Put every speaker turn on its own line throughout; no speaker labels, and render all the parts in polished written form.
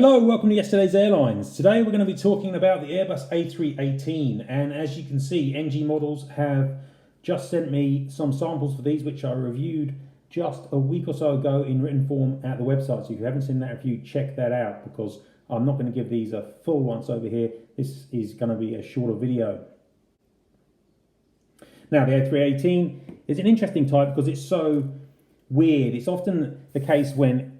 Hello, welcome to Yesterday's Airlines. Today we're going to be talking about the Airbus A318, and as you can see, NG Models have just sent me some samples for these, which I reviewed just a week or so ago in written form at the website. So if you haven't seen that review, check that out, because I'm not going to give these a full once over here. This is going to be a shorter video. Now, the A318 is an interesting type because it's so weird. It's often the case when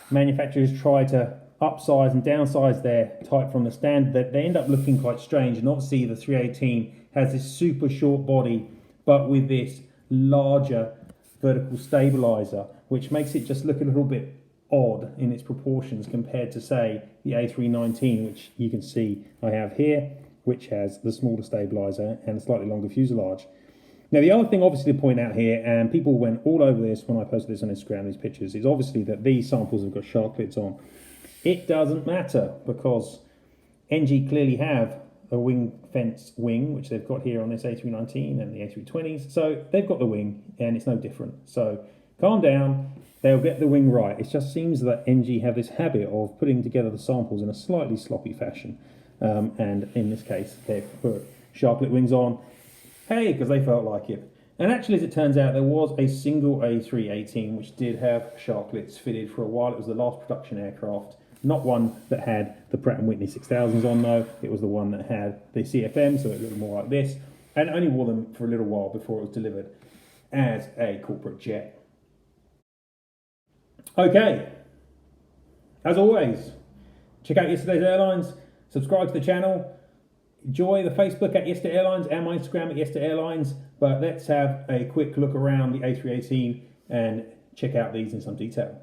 manufacturers try to upsize and downsize their type from the standard that they end up looking quite strange. And obviously the 318 has this super short body but with this larger vertical stabilizer, which makes it just look a little bit odd in its proportions compared to, say, the A319, which you can see I have here, which has the smaller stabilizer and a slightly longer fuselage. Now, the other thing obviously to point out here, and people went all over this when I posted this on Instagram, these pictures, is obviously that these samples have got shark lids on. It doesn't matter because NG clearly have a wing fence wing, which they've got here on this A319 and the A320s. So they've got the wing and it's no different. So calm down, they'll get the wing right. It just seems that NG have this habit of putting together the samples in a slightly sloppy fashion. And in this case, they've put shark lid wings on. Hey, because they felt like it. And actually, as it turns out, there was a single A318 which did have shark lids fitted for a while. It was the last production aircraft. Not one that had the Pratt Whitney 6000s on though, it was the one that had the CFM, so it looked more like this, and only wore them for a little while before it was delivered as a corporate jet. Okay, as always, check out Yesterday's Airlines, subscribe to the channel, enjoy the Facebook at Yesterday Airlines and my Instagram at Yesterday Airlines, but let's have a quick look around the A318 and check out these in some detail.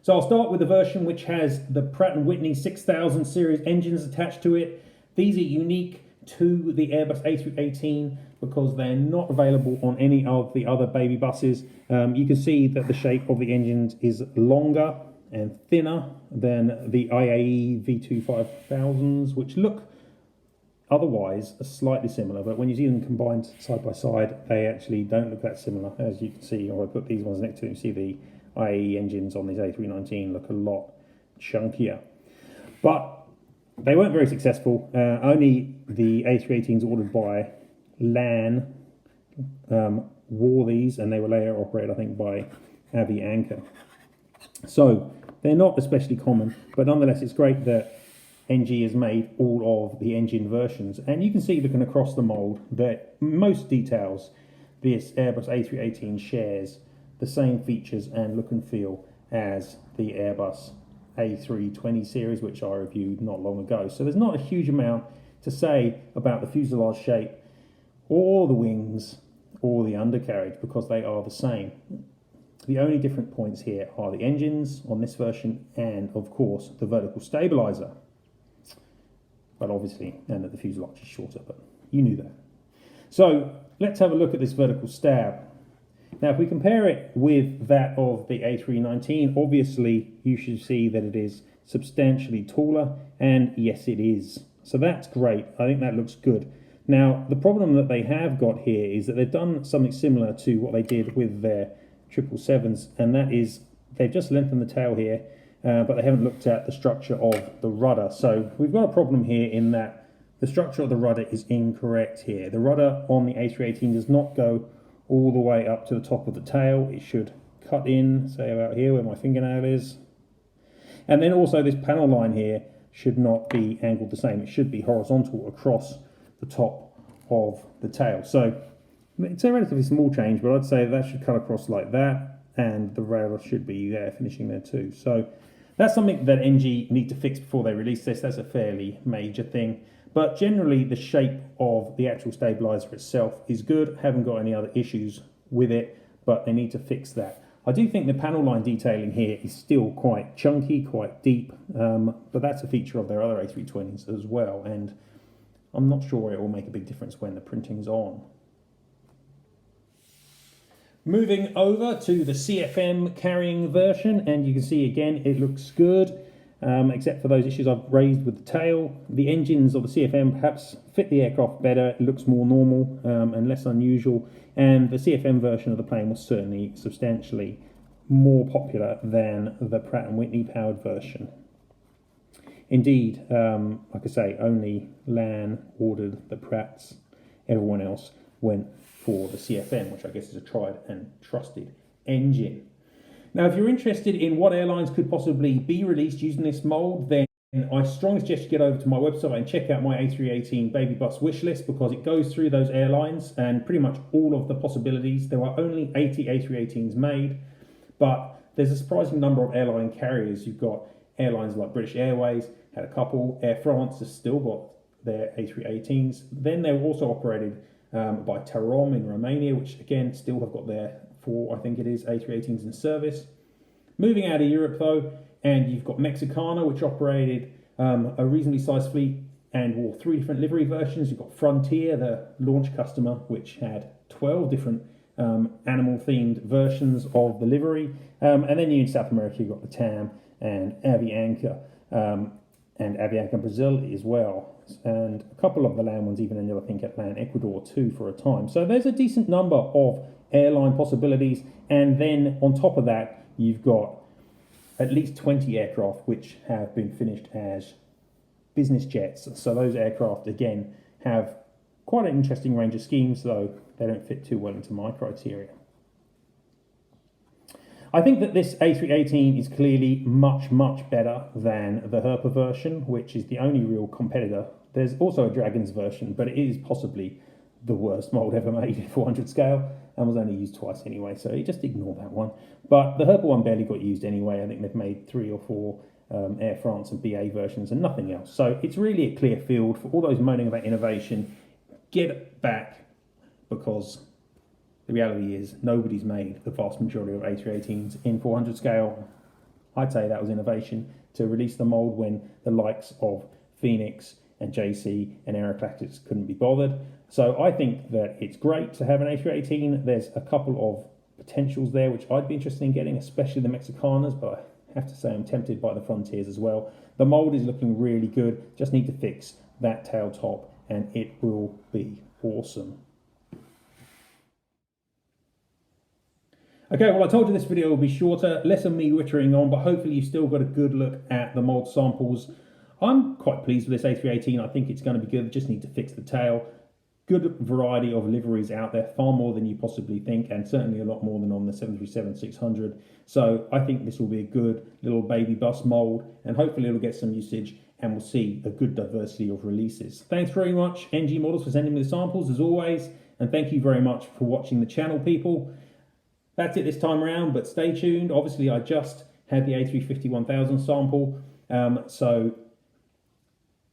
So I'll start with the version which has the Pratt Whitney 6000 series engines attached to it. These are unique to the Airbus A318 because they're not available on any of the other baby buses. You can see that the shape of the engines is longer and thinner than the IAE V2500s, which look otherwise slightly similar, but when you see them combined side by side, they actually don't look that similar. As you can see, or I put these ones next to them, you see the IAE engines on these A319 look a lot chunkier. But they weren't very successful. Only the A318s ordered by LAN wore these, and they were later operated, I think, by Aviationgeek. So they're not especially common, but nonetheless, it's great that NG has made all of the engine versions. And you can see, looking across the mould, that most details this Airbus A318 shares the same features and look and feel as the Airbus A320 series, which I reviewed not long ago. So there's not a huge amount to say about the fuselage shape or the wings or the undercarriage because they are the same. The only different points here are the engines on this version and, of course, the vertical stabilizer. But obviously, and that the fuselage is shorter, but you knew that. So let's have a look at this vertical stab. Now, if we compare it with that of the A319, obviously you should see that it is substantially taller, and yes, it is. So that's great. I think that looks good. Now, the problem that they have got here is that they've done something similar to what they did with their 777s, and that is they've just lengthened the tail here, but they haven't looked at the structure of the rudder. So we've got a problem here in that the structure of the rudder is incorrect here. The rudder on the A318 does not go all the way up to the top of the tail. It should cut in, say about here where my fingernail is. And then also this panel line here should not be angled the same. It should be horizontal across the top of the tail. So it's a relatively small change, but I'd say that should cut across like that, and the rail should be there, finishing there too. So that's something that NG need to fix before they release this. That's a fairly major thing. But generally, the shape of the actual stabilizer itself is good. Haven't got any other issues with it, but they need to fix that. I do think the panel line detailing here is still quite chunky, quite deep, but that's a feature of their other A320s as well, and I'm not sure it will make a big difference when the printing's on. Moving over to the CFM carrying version, and you can see again it looks good. Except for those issues I've raised with the tail. The engines of the CFM perhaps fit the aircraft better, it looks more normal and less unusual, and the CFM version of the plane was certainly substantially more popular than the Pratt & Whitney powered version. Indeed, like I say, only LAN ordered the Pratts. Everyone else went for the CFM, which I guess is a tried and trusted engine. Now, if you're interested in what airlines could possibly be released using this mould, then I strongly suggest you get over to my website and check out my A318 baby bus wish list, because it goes through those airlines and pretty much all of the possibilities. There are only 80 A318s made, but there's a surprising number of airline carriers. You've got airlines like British Airways, had a couple. Air France has still got their A318s. Then they were also operated by Tarom in Romania, which again still have got their 4, I think it is, A318s in service. Moving out of Europe though, and you've got Mexicana, which operated a reasonably sized fleet and wore 3 different livery versions. You've got Frontier, the launch customer, which had 12 different animal-themed versions of the livery. And then you in South America, you've got the TAM and Avianca, and Avianca Brazil as well. And a couple of the land ones even ended, I think, at LAN Ecuador too for a time. So there's a decent number of airline possibilities. And then on top of that, you've got at least 20 aircraft which have been finished as business jets. So those aircraft, again, have quite an interesting range of schemes, though they don't fit too well into my criteria. I think that this A318 is clearly much, much better than the Herpa version, which is the only real competitor. There's also a Dragons version, but it is possibly the worst mould ever made in 400 scale and was only used twice anyway, so you just ignore that one. But the Herpa one barely got used anyway. I think they've made 3 or 4 Air France and BA versions and nothing else. So it's really a clear field for all those moaning about innovation. Get it back, because the reality is nobody's made the vast majority of A318s in 400 scale. I'd say that was innovation to release the mould when the likes of Phoenix and JC and Aeroclassics couldn't be bothered. So I think that it's great to have an A318. There's a couple of potentials there which I'd be interested in getting, especially the Mexicanas, but I have to say I'm tempted by the Frontiers as well. The mould is looking really good. Just need to fix that tail top and it will be awesome. Okay, well, I told you this video will be shorter, less of me wittering on, but hopefully you've still got a good look at the mould samples. I'm quite pleased with this A318. I think it's going to be good. Just need to fix the tail. Good variety of liveries out there, far more than you possibly think, and certainly a lot more than on the 737-600. So I think this will be a good little baby bus mould, and hopefully it'll get some usage, and we'll see a good diversity of releases. Thanks very much, NG Models, for sending me the samples, as always, and thank you very much for watching the channel, people. That's it this time around, but stay tuned. Obviously, I just had the A350-1000 sample, so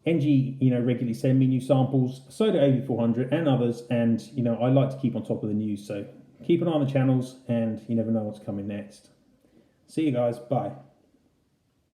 NG, regularly send me new samples, so do AV400 and others, and, I like to keep on top of the news, so keep an eye on the channels, and you never know what's coming next. See you guys, bye.